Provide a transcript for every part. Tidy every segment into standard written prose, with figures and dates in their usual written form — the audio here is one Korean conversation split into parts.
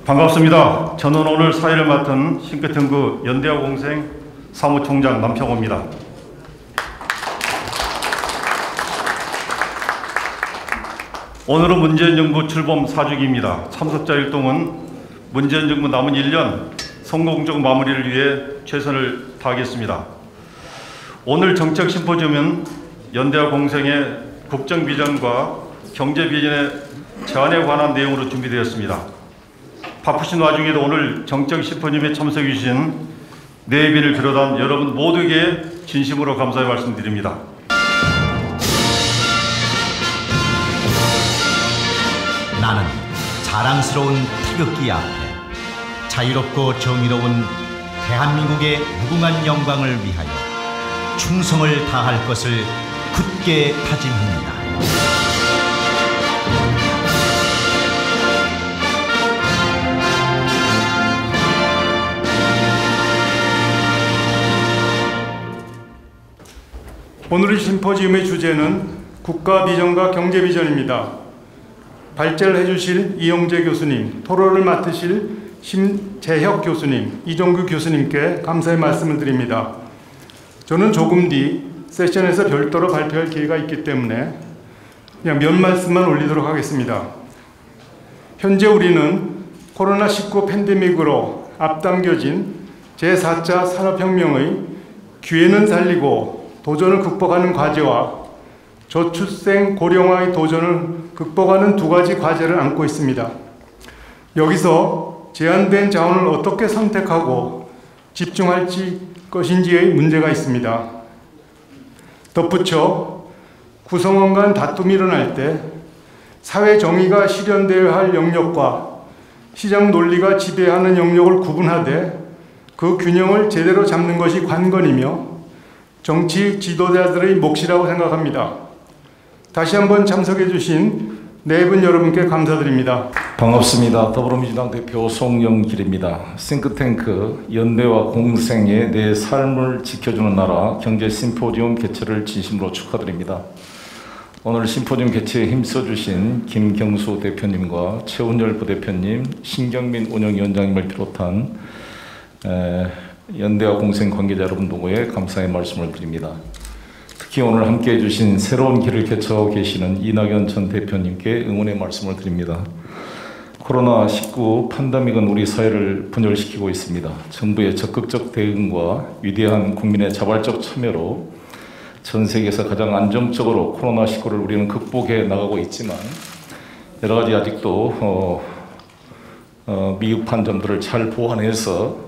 반갑습니다. 저는 오늘 사회를 맡은 싱크탱크 연대와 공생 사무총장 남평호입니다. 오늘은 문재인 정부 출범 4주기입니다. 참석자 일동은 문재인 정부 남은 1년 성공적 마무리를 위해 최선을 다하겠습니다. 오늘 정책 심포지움은 연대와 공생의 국정 비전과 경제 비전의 제안에 관한 내용으로 준비되었습니다. 바쁘신 와중에도 오늘 정책 심포지움에 참석해 주신 내빈을 비롯한 여러분 모두에게 진심으로 감사의 말씀드립니다. 나는 자랑스러운 태극기 앞에 자유롭고 정의로운 대한민국의 무궁한 영광을 위하여 충성을 다할 것을 굳게 다짐합니다. 오늘 심포지움의 주제는 국가 비전과 경제 비전입니다. 발제를 해주실 이용재 교수님, 토론을 맡으실 심재혁 교수님, 이종규 교수님께 감사의 말씀을 드립니다. 저는 조금 뒤 세션에서 별도로 발표할 기회가 있기 때문에 그냥 몇 말씀만 올리도록 하겠습니다. 현재 우리는 코로나19 팬데믹으로 앞당겨진 제4차 산업혁명의 기회는 살리고 도전을 극복하는 과제와 저출생 고령화의 도전을 극복하는 두 가지 과제를 안고 있습니다. 여기서 제한된 자원을 어떻게 선택하고 집중할 것인지의 문제가 있습니다. 덧붙여 구성원 간 다툼이 일어날 때 사회 정의가 실현되어야 할 영역과 시장 논리가 지배하는 영역을 구분하되 그 균형을 제대로 잡는 것이 관건이며 정치 지도자들의 몫이라고 생각합니다. 다시 한번 참석해 주신 네 분 여러분께 감사드립니다. 반갑습니다. 더불어민주당 대표 송영길입니다. 싱크탱크 연대와 공생의 내 삶을 지켜주는 나라 경제 심포지움 개최를 진심으로 축하드립니다. 오늘 심포지움 개최에 힘써주신 김경수 대표님과 최운열 부대표님, 신경민 운영위원장님을 비롯한 연대와 공생 관계자 여러분 동호에 감사의 말씀을 드립니다. 특히 오늘 함께해 주신 새로운 길을 개척하고 계시는 이낙연 전 대표님께 응원의 말씀을 드립니다. 코로나19 팬데믹은 우리 사회를 분열시키고 있습니다. 정부의 적극적 대응과 위대한 국민의 자발적 참여로 전 세계에서 가장 안정적으로 코로나19를 우리는 극복해 나가고 있지만 여러 가지 아직도 미흡한 점들을 잘 보완해서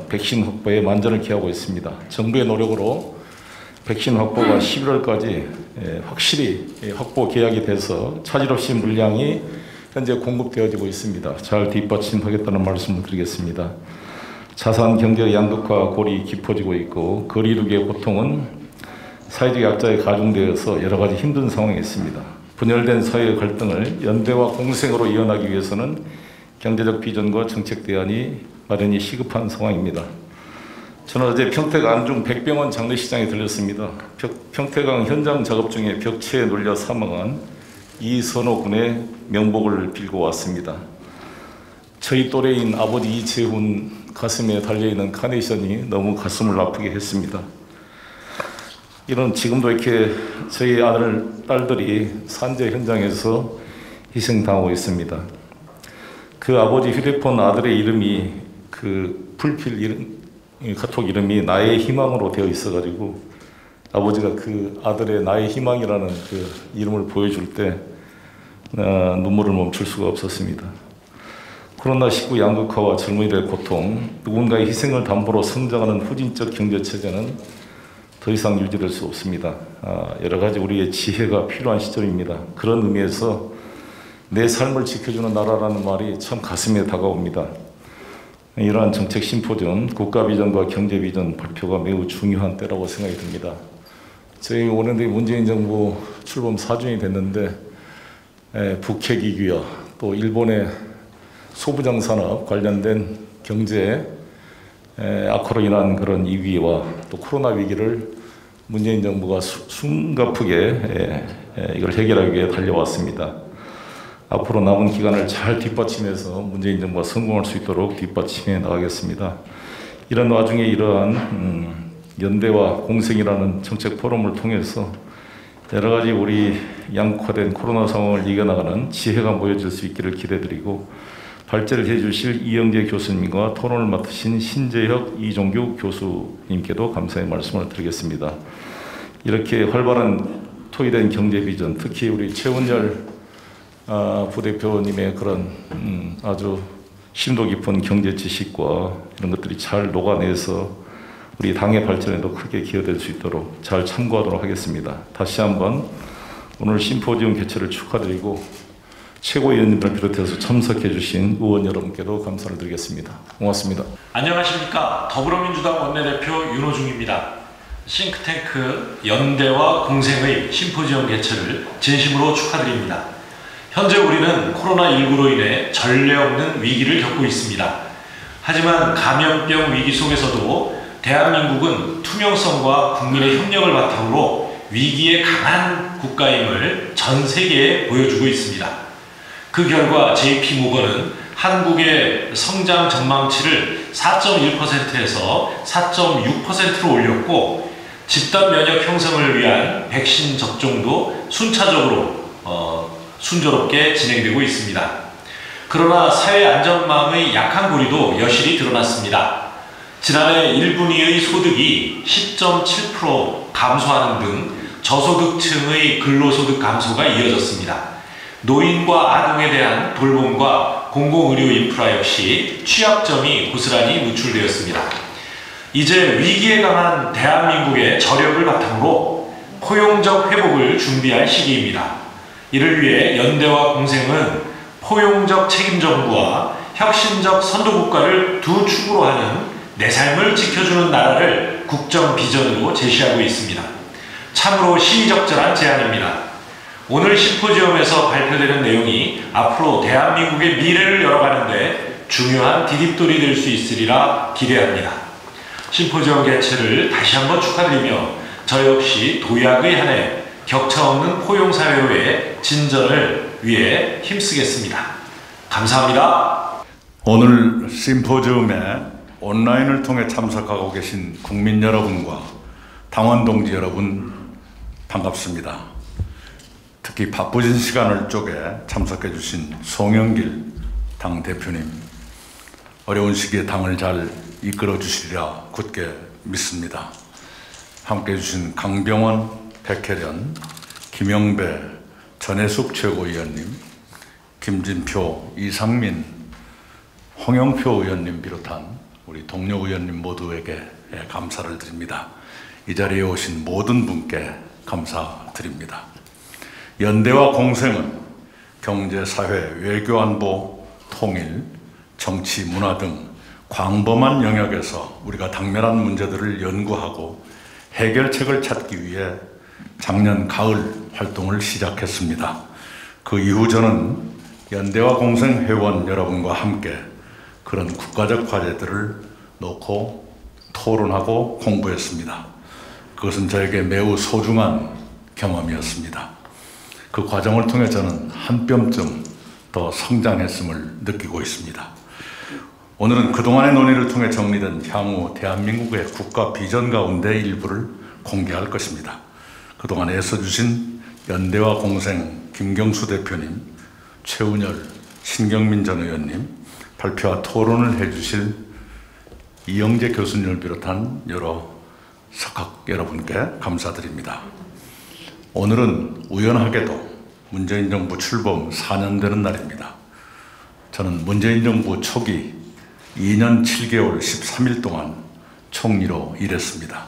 백신 확보에 만전을 기하고 있습니다. 정부의 노력으로 백신 확보가 11월까지 확실히 확보 계약이 돼서 차질 없이 물량이 현재 공급되어지고 있습니다. 잘 뒷받침하겠다는 말씀을 드리겠습니다. 자산 경제 양극화 골이 깊어지고 있고 거리두기의 고통은 사회적 약자에 가중되어서 여러 가지 힘든 상황에 있습니다. 분열된 사회의 갈등을 연대와 공생으로 이어나기 위해서는 경제적 비전과 정책 대안이 마련이 시급한 상황입니다. 저는 어제 평택 안중 백병원 장례식장에 들렸습니다. 평택강 현장 작업 중에 벽체에 눌려 사망한 이선호 군의 명복을 빌고 왔습니다. 저희 또래인 아버지 이재훈 가슴에 달려있는 카네이션이 너무 가슴을 아프게 했습니다. 이런 지금도 이렇게 저희 아들, 딸들이 산재 현장에서 희생당하고 있습니다. 그 아버지 휴대폰 아들의 이름이 그 풀필 이름, 카톡 이름이 나의 희망으로 되어 있어가지고 아버지가 그 아들의 나의 희망이라는 그 이름을 보여줄 때 눈물을 멈출 수가 없었습니다. 코로나19 양극화와 젊은이들의 고통, 누군가의 희생을 담보로 성장하는 후진적 경제체제는 더 이상 유지될 수 없습니다. 여러 가지 우리의 지혜가 필요한 시점입니다. 그런 의미에서 내 삶을 지켜주는 나라라는 말이 참 가슴에 다가옵니다. 이러한 정책 심포지움, 국가 비전과 경제 비전 발표가 매우 중요한 때라고 생각이 듭니다. 저희 오는데 문재인 정부 출범 4주년이 됐는데 북핵이기와 또 일본의 소부장 산업 관련된 경제 악화로 인한 그런 위기와 또 코로나 위기를 문재인 정부가 숨가쁘게 이걸 해결하기 위해 달려왔습니다. 앞으로 남은 기간을 잘 뒷받침해서 문재인 정부가 성공할 수 있도록 뒷받침해 나가겠습니다. 이런 와중에 이러한 연대와 공생이라는 정책 포럼을 통해서 여러 가지 우리 양극화된 코로나 상황을 이겨나가는 지혜가 모여질 수 있기를 기대드리고, 발제를 해주실 이영재 교수님과 토론을 맡으신 신재혁 이종규 교수님께도 감사의 말씀을 드리겠습니다. 이렇게 활발한 토의된 경제 비전, 특히 우리 최은열 부대표님의 그런 아주 심도 깊은 경제 지식과 이런 것들이 잘 녹아내서 우리 당의 발전에도 크게 기여될 수 있도록 잘 참고하도록 하겠습니다. 다시 한번 오늘 심포지움 개최를 축하드리고 최고위원님을 비롯해서 참석해 주신 의원 여러분께도 감사를 드리겠습니다. 고맙습니다. 안녕하십니까. 더불어민주당 원내대표 윤호중입니다. 싱크탱크 연대와 공생의 심포지엄 개최를 진심으로 축하드립니다. 현재 우리는 코로나19로 인해 전례 없는 위기를 겪고 있습니다. 하지만 감염병 위기 속에서도 대한민국은 투명성과 국민의 협력을 바탕으로 위기에 강한 국가임을 전 세계에 보여주고 있습니다. 그 결과 JP모건은 한국의 성장 전망치를 4.1%에서 4.6%로 올렸고, 집단 면역 형성을 위한 백신 접종도 순차적으로 순조롭게 진행되고 있습니다. 그러나 사회 안전망의 약한 고리도 여실히 드러났습니다. 지난해 1분위의 소득이 10.7% 감소하는 등 저소득층의 근로소득 감소가 이어졌습니다. 노인과 아동에 대한 돌봄과 공공의료 인프라 역시 취약점이 고스란히 노출되었습니다. 이제 위기에 강한 대한민국의 저력을 바탕으로 포용적 회복을 준비할 시기입니다. 이를 위해 연대와 공생은 포용적 책임정부와 혁신적 선도국가를 두 축으로 하는 내 삶을 지켜주는 나라를 국정 비전으로 제시하고 있습니다. 참으로 시의적절한 제안입니다. 오늘 심포지엄에서 발표되는 내용이 앞으로 대한민국의 미래를 열어가는 데 중요한 디딤돌이 될 수 있으리라 기대합니다. 심포지엄 개최를 다시 한번 축하드리며 저 역시 도약의 한 해 격차 없는 포용사회로의 진전을 위해 힘쓰겠습니다. 감사합니다. 오늘 심포지엄에 온라인을 통해 참석하고 계신 국민 여러분과 당원 동지 여러분 반갑습니다. 특히 바쁘신 시간을 쪼개 참석해 주신 송영길 당대표님, 어려운 시기에 당을 잘 이끌어 주시리라 굳게 믿습니다. 함께 해주신 강병원, 백혜련, 김영배, 전해숙 최고위원님, 김진표, 이상민, 홍영표 의원님 비롯한 우리 동료 의원님 모두에게 감사를 드립니다. 이 자리에 오신 모든 분께 감사드립니다. 연대와 공생은 경제, 사회, 외교, 안보, 통일, 정치, 문화 등 광범한 영역에서 우리가 당면한 문제들을 연구하고 해결책을 찾기 위해 작년 가을 활동을 시작했습니다. 그 이후 저는 연대와 공생 회원 여러분과 함께 그런 국가적 과제들을 놓고 토론하고 공부했습니다. 그것은 저에게 매우 소중한 경험이었습니다. 그 과정을 통해 저는 한 뼘쯤 더 성장했음을 느끼고 있습니다. 오늘은 그동안의 논의를 통해 정리된 향후 대한민국의 국가 비전 가운데 일부를 공개할 것입니다. 그동안 애써주신 연대와 공생 김경수 대표님, 최은열, 신경민 전 의원님, 발표와 토론을 해주실 이영재 교수님을 비롯한 여러 석학 여러분께 감사드립니다. 오늘은 우연하게도 문재인 정부 출범 4년 되는 날입니다. 저는 문재인 정부 초기 2년 7개월 13일 동안 총리로 일했습니다.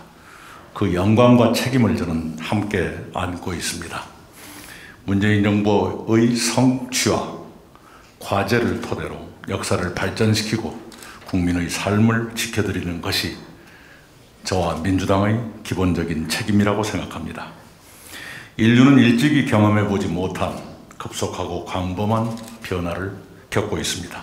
그 영광과 책임을 저는 함께 안고 있습니다. 문재인 정부의 성취와 과제를 토대로 역사를 발전시키고 국민의 삶을 지켜드리는 것이 저와 민주당의 기본적인 책임이라고 생각합니다. 인류는 일찍이 경험해보지 못한 급속하고 광범한 변화를 겪고 있습니다.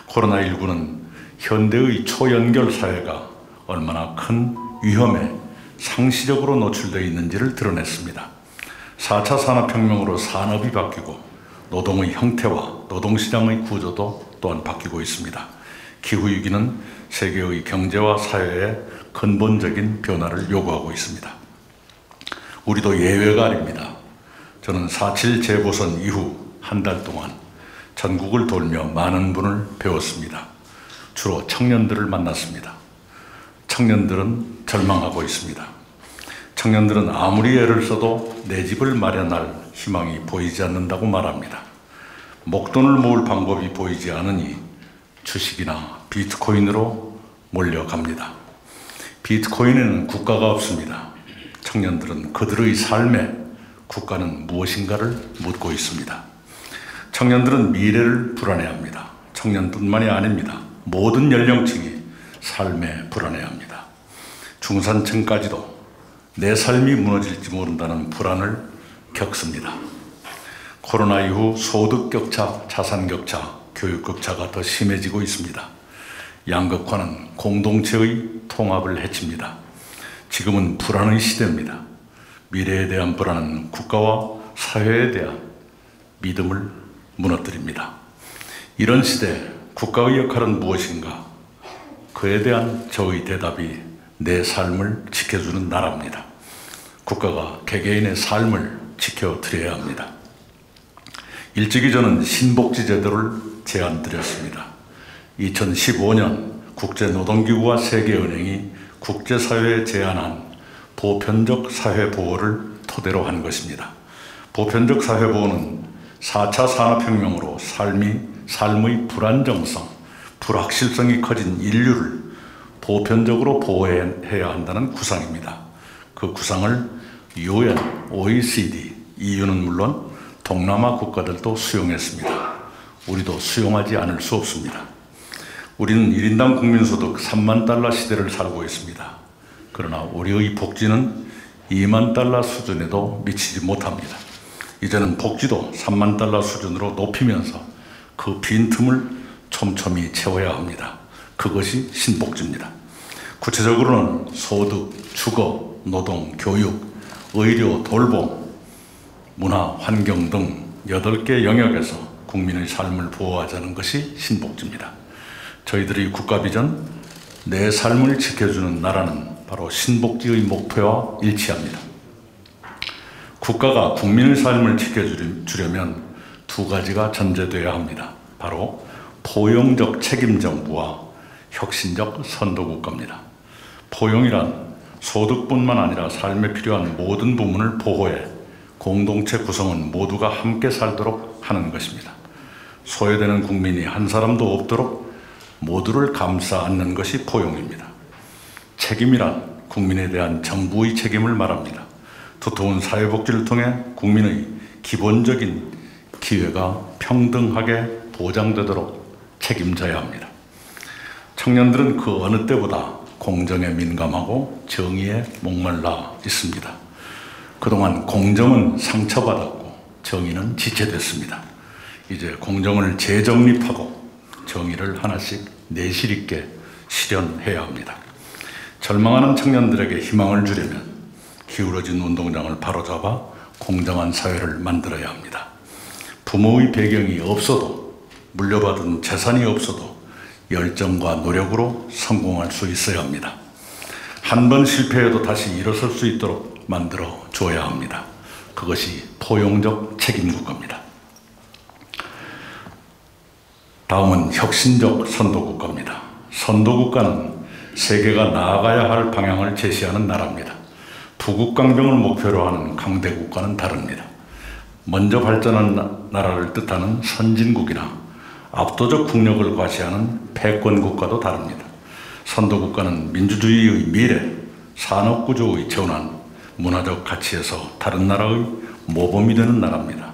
코로나19는 현대의 초연결 사회가 얼마나 큰 위험에 상시적으로 노출되어 있는지를 드러냈습니다. 4차 산업혁명으로 산업이 바뀌고 노동의 형태와 노동시장의 구조도 또한 바뀌고 있습니다. 기후위기는 세계의 경제와 사회에 근본적인 변화를 요구하고 있습니다. 우리도 예외가 아닙니다. 저는 4.7 재보선 이후 한 달 동안 전국을 돌며 많은 분을 배웠습니다. 주로 청년들을 만났습니다. 청년들은 절망하고 있습니다. 청년들은 아무리 애를 써도 내 집을 마련할 희망이 보이지 않는다고 말합니다. 목돈을 모을 방법이 보이지 않으니 주식이나 비트코인으로 몰려갑니다. 비트코인에는 국가가 없습니다. 청년들은 그들의 삶에 국가는 무엇인가를 묻고 있습니다. 청년들은 미래를 불안해합니다. 청년뿐만이 아닙니다. 모든 연령층이 삶에 불안해합니다. 중산층까지도 내 삶이 무너질지 모른다는 불안을 겪습니다. 코로나 이후 소득 격차, 자산 격차, 교육 격차가 더 심해지고 있습니다. 양극화는 공동체의 통합을 해칩니다. 지금은 불안의 시대입니다. 미래에 대한 불안은 국가와 사회에 대한 믿음을 무너뜨립니다. 이런 시대 국가의 역할은 무엇인가? 그에 대한 저의 대답이 내 삶을 지켜주는 나라입니다. 국가가 개개인의 삶을 지켜드려야 합니다. 일찍이 저는 신복지 제도를 제안드렸습니다. 2015년 국제노동기구와 세계은행이 국제사회에 제안한 보편적 사회보호를 토대로 한 것입니다. 보편적 사회보호는 4차 산업혁명으로 삶의 불안정성, 불확실성이 커진 인류를 보편적으로 보호해야 한다는 구상입니다. 그 구상을 UN, OECD, EU는 물론 동남아 국가들도 수용했습니다. 우리도 수용하지 않을 수 없습니다. 우리는 1인당 국민소득 3만 달러 시대를 살고 있습니다. 그러나 우리의 복지는 2만 달러 수준에도 미치지 못합니다. 이제는 복지도 3만 달러 수준으로 높이면서 그 빈틈을 촘촘히 채워야 합니다. 그것이 신복지입니다. 구체적으로는 소득, 주거, 노동, 교육, 의료, 돌봄, 문화, 환경 등 8개 영역에서 국민의 삶을 보호하자는 것이 신복지입니다. 저희들의 국가 비전, 내 삶을 지켜주는 나라는 바로 신복지의 목표와 일치합니다. 국가가 국민의 삶을 지켜주려면 두 가지가 전제되어야 합니다. 바로 포용적 책임 정부와 혁신적 선도국가입니다. 포용이란 소득뿐만 아니라 삶에 필요한 모든 부분을 보호해 공동체 구성원 모두가 함께 살도록 하는 것입니다. 소외되는 국민이 한 사람도 없도록 모두를 감싸 안는 것이 포용입니다. 책임이란 국민에 대한 정부의 책임을 말합니다. 두터운 사회복지를 통해 국민의 기본적인 기회가 평등하게 보장되도록 책임져야 합니다. 청년들은 그 어느 때보다 공정에 민감하고 정의에 목말라 있습니다. 그동안 공정은 상처받았고 정의는 지체됐습니다. 이제 공정을 재정립하고 정의를 하나씩 내실 있게 실현해야 합니다. 절망하는 청년들에게 희망을 주려면 기울어진 운동장을 바로잡아 공정한 사회를 만들어야 합니다. 부모의 배경이 없어도, 물려받은 재산이 없어도 열정과 노력으로 성공할 수 있어야 합니다. 한 번 실패해도 다시 일어설 수 있도록 만들어 줘야 합니다. 그것이 포용적 책임국가입니다. 다음은 혁신적 선도국가입니다. 선도국가는 세계가 나아가야 할 방향을 제시하는 나라입니다. 부국강병을 목표로 하는 강대국가는 다릅니다. 먼저 발전한 나라를 뜻하는 선진국이나 압도적 국력을 과시하는 패권국가도 다릅니다. 선도국가는 민주주의의 미래, 산업구조의 전환, 문화적 가치에서 다른 나라의 모범이 되는 나라입니다.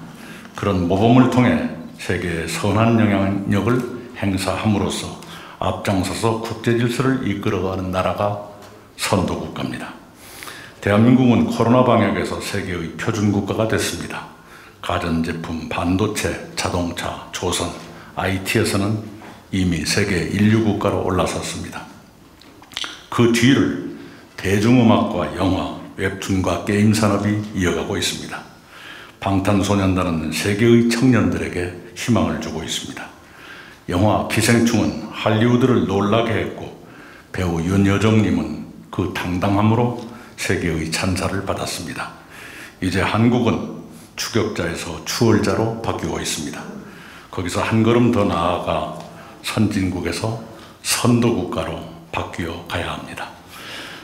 그런 모범을 통해 세계에 선한 영향력을 행사함으로써 앞장서서 국제질서를 이끌어가는 나라가 선도국가입니다. 대한민국은 코로나 방역에서 세계의 표준국가가 됐습니다. 가전제품, 반도체, 자동차, 조선, IT에서는 이미 세계 1류 국가로 올라섰습니다. 그 뒤를 대중음악과 영화, 웹툰과 게임 산업이 이어가고 있습니다. 방탄소년단은 세계의 청년들에게 희망을 주고 있습니다. 영화 기생충은 할리우드를 놀라게 했고 배우 윤여정님은 그 당당함으로 세계의 찬사를 받았습니다. 이제 한국은 추격자에서 추월자로 바뀌고 있습니다. 거기서 한 걸음 더 나아가 선진국에서 선도국가로 바뀌어 가야 합니다.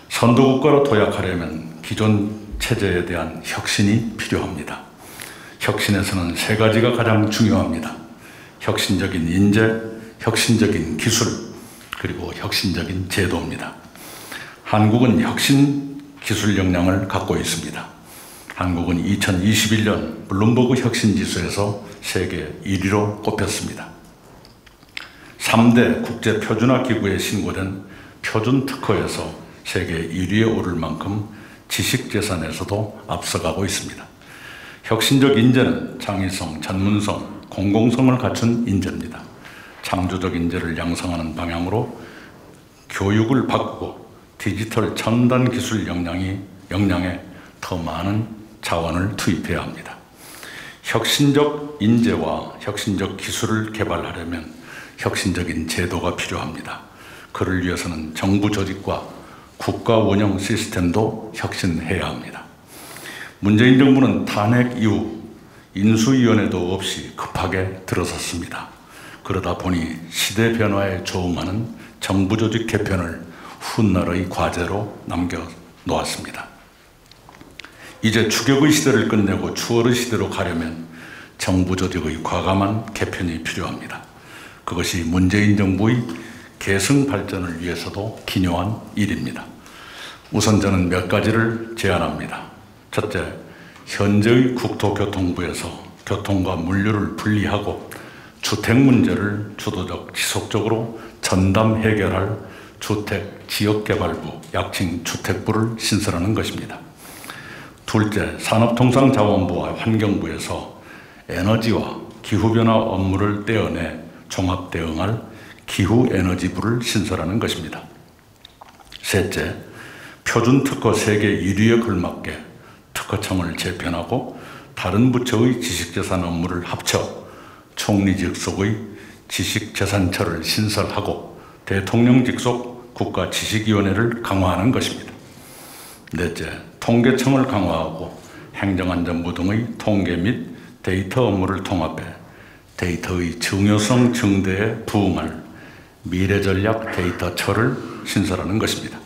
선도국가로 도약하려면 기존 체제에 대한 혁신이 필요합니다. 혁신에서는 세 가지가 가장 중요합니다. 혁신적인 인재, 혁신적인 기술, 그리고 혁신적인 제도입니다. 한국은 혁신 기술 역량을 갖고 있습니다. 한국은 2021년 블룸버그 혁신지수에서 세계 1위로 꼽혔습니다. 3대 국제표준화기구에 신고된 표준특허에서 세계 1위에 오를 만큼 지식재산에서도 앞서가고 있습니다. 혁신적 인재는 창의성, 전문성, 공공성을 갖춘 인재입니다. 창조적 인재를 양성하는 방향으로 교육을 바꾸고 디지털 첨단 기술 역량에 더 많은 자원을 투입해야 합니다. 혁신적 인재와 혁신적 기술을 개발하려면 혁신적인 제도가 필요합니다. 그를 위해서는 정부 조직과 국가 운영 시스템도 혁신해야 합니다. 문재인 정부는 탄핵 이후 인수위원회도 없이 급하게 들어섰습니다. 그러다 보니 시대 변화에 조응하는 정부 조직 개편을 훗날의 과제로 남겨놓았습니다. 이제 추격의 시대를 끝내고 추월의 시대로 가려면 정부 조직의 과감한 개편이 필요합니다. 그것이 문재인 정부의 계승 발전을 위해서도 기묘한 일입니다. 우선 저는 몇 가지를 제안합니다. 첫째, 현재의 국토교통부에서 교통과 물류를 분리하고 주택 문제를 주도적 지속적으로 전담 해결할 주택지역개발부, 약칭 주택부를 신설하는 것입니다. 둘째, 산업통상자원부와 환경부에서 에너지와 기후변화 업무를 떼어내 종합 대응할 기후에너지부를 신설하는 것입니다. 셋째, 표준특허 세계 1위에 걸맞게 특허청을 재편하고 다른 부처의 지식재산 업무를 합쳐 총리 직속의 지식재산처를 신설하고 대통령 직속 국가지식위원회를 강화하는 것입니다. 넷째, 통계청을 강화하고 행정안전부 등의 통계 및 데이터 업무를 통합해 데이터의 중요성 증대에 부응할 미래전략 데이터처를 신설하는 것입니다.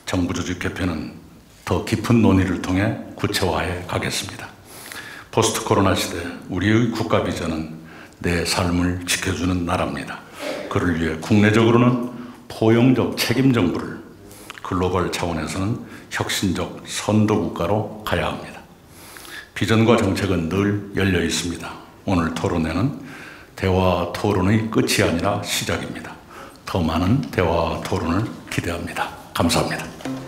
정부 조직 개편은 더 깊은 논의를 통해 구체화해 가겠습니다. 포스트 코로나 시대 우리의 국가 비전은 내 삶을 지켜주는 나라입니다. 그를 위해 국내적으로는 포용적 책임 정부를, 글로벌 차원에서는 혁신적 선도국가로 가야 합니다. 비전과 정책은 늘 열려 있습니다. 오늘 토론회는 대화와 토론의 끝이 아니라 시작입니다. 더 많은 대화와 토론을 기대합니다. 감사합니다.